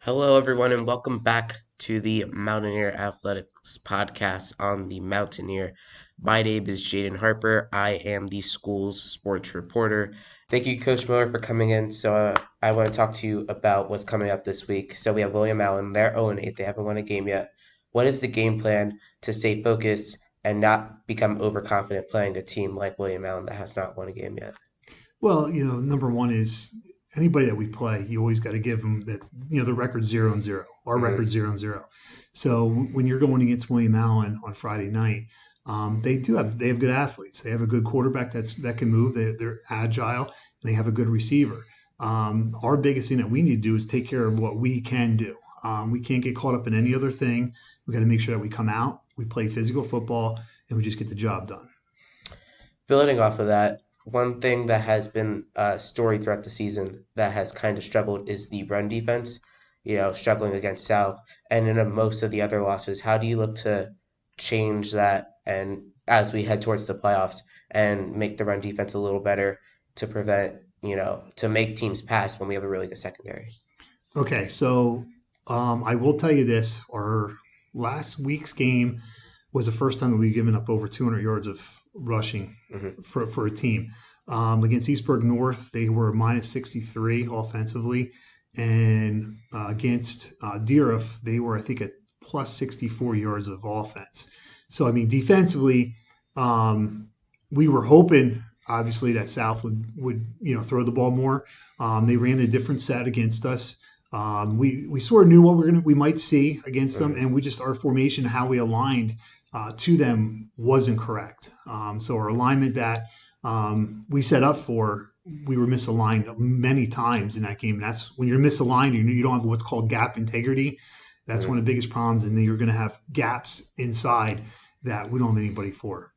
Hello, everyone, and welcome back to the Mountaineer Athletics podcast on the Mountaineer. My name is Jaden Harper. I am the school's sports reporter. Thank you, Coach Miller, for coming in. I want to talk to you about what's coming up this week. So, we have William Allen. They're 0-8. They haven't won a game yet. What is the game plan to stay focused and not become overconfident playing a team like William Allen that has not won a game yet? Well, number one is anybody that we play, you always got to give them that's the record 0-0. Our record Mm-hmm. 0-0. So when you're going against William Allen on Friday night, they have good athletes. They have a good quarterback that can move. They're agile and they have a good receiver. Our biggest thing that we need to do is take care of what we can do. We can't get caught up in any other thing. We got to make sure that we come out, we play physical football, and we just get the job done. Building off of that, one thing that has been a story throughout the season that has kind of struggled is the run defense, struggling against South. And in most of the other losses, how do you look to change that and as we head towards the playoffs and make the run defense a little better to prevent, to make teams pass when we have a really good secondary? Okay, so I will tell you this: our last week's game was the first time that we've given up over 200 yards of rushing Hmm. for a team. Against Eastburg North, they were minus 63 offensively, and against Deerhoff, they were, I think, at plus 64 yards of offense. So, I mean, defensively, um, we were hoping, obviously, that South would throw the ball more. They ran a different set against us. We sort of knew what we might see against them, Hmm. and we just our formation, how we aligned to them wasn't correct. So our alignment that we set up for, we were misaligned many times in that game. And that's when you're misaligned, you don't have what's called gap integrity. That's one Hmm. of the biggest problems, and then you're going to have gaps inside that we don't have anybody for.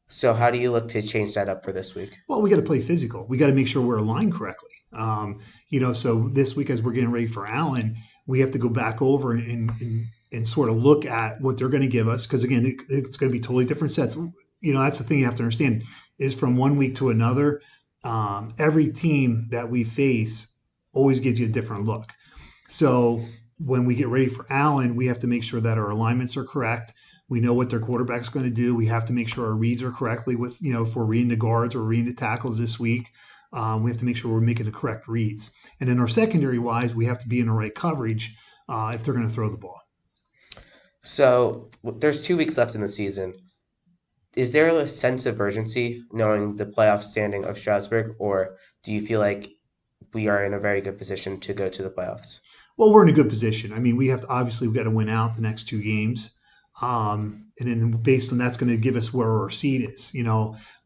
So how do you look to change that up for this week? Well, we got to play physical. We got to make sure we're aligned correctly. So this week, as we're getting ready for Allen, we have to go back over and sort of look at what they're going to give us. Because again, it's going to be totally different sets. That's the thing you have to understand is from one week to another, every team that we face always gives you a different look. So when we get ready for Allen, we have to make sure that our alignments are correct. We know what their quarterback's going to do. We have to make sure our reads are correctly with, if we're reading the guards or reading the tackles this week. We have to make sure we're making the correct reads. And then our secondary wise, we have to be in the right coverage if they're going to throw the ball. There's 2 weeks left in the season. Is there a sense of urgency knowing the playoff standing of Strasburg, or do you feel like we are in a very good position to go to the playoffs? Well, we're in a good position. I mean, we've got to win out the next two games. And then based on that's going to give us where our seed is.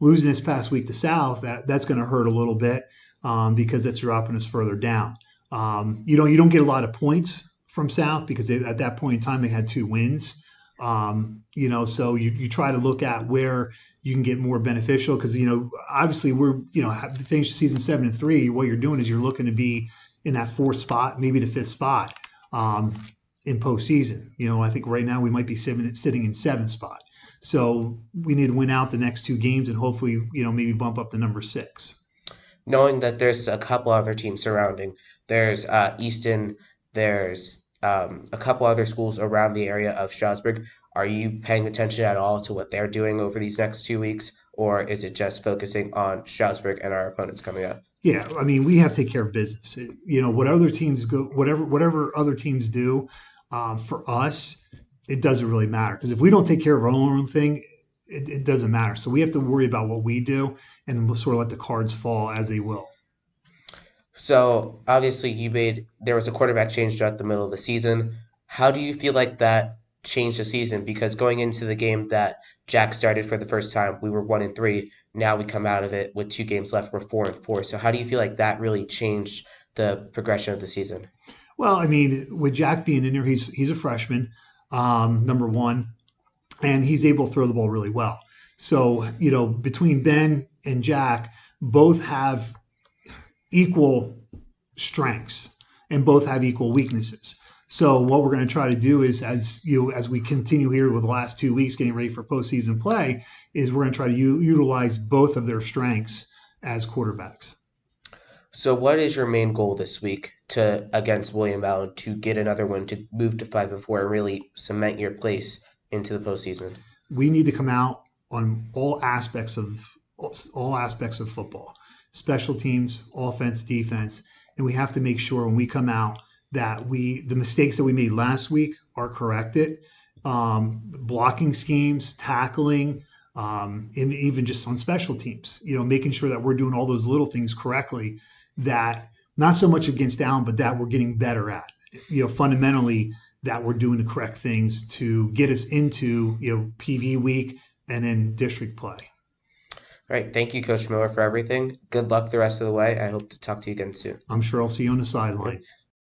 Losing this past week to South, that's going to hurt a little bit because that's dropping us further down. You don't get a lot of points from South because at that point in time they had two wins. So you try to look at where you can get more beneficial because obviously we're finish the season 7-3. What you're doing is you're looking to be in that fourth spot, maybe the fifth spot. In postseason. I think right now we might be sitting in seventh spot. So we need to win out the next two games and hopefully, maybe bump up the number six. Knowing that there's a couple other teams surrounding, there's Easton, there's a couple other schools around the area of Strasburg. Are you paying attention at all to what they're doing over these next 2 weeks, or is it just focusing on Strasburg and our opponents coming up? Yeah, I mean, we have to take care of business. What other teams go, whatever other teams do, for us, it doesn't really matter because if we don't take care of our own thing, it doesn't matter. So we have to worry about what we do and then we'll sort of let the cards fall as they will. So obviously, there was a quarterback change throughout the middle of the season. How do you feel like that changed the season? Because going into the game that Jack started for the first time, we were 1-3. Now we come out of it with 2 games left. We're 4-4. So how do you feel like that really changed the progression of the season? Well, I mean, with Jack being in there, he's a freshman, number one, and he's able to throw the ball really well. So, between Ben and Jack, both have equal strengths and both have equal weaknesses. So what we're going to try to do is, as we continue here with the last 2 weeks getting ready for postseason play, is we're going to try to utilize both of their strengths as quarterbacks. So what is your main goal this week to against William Allen to get another win to move to 5-4 and really cement your place into the postseason? We need to come out on all aspects of football, special teams, offense, defense, and we have to make sure when we come out that the mistakes that we made last week are corrected. Blocking schemes, tackling, and even just on special teams, making sure that we're doing all those little things correctly. That not so much against Allen, but that we're getting better at. Fundamentally, that we're doing the correct things to get us into PV week and then district play. All right. Thank you, Coach Miller, for everything. Good luck the rest of the way. I hope to talk to you again soon. I'm sure I'll see you on the Yep. sideline.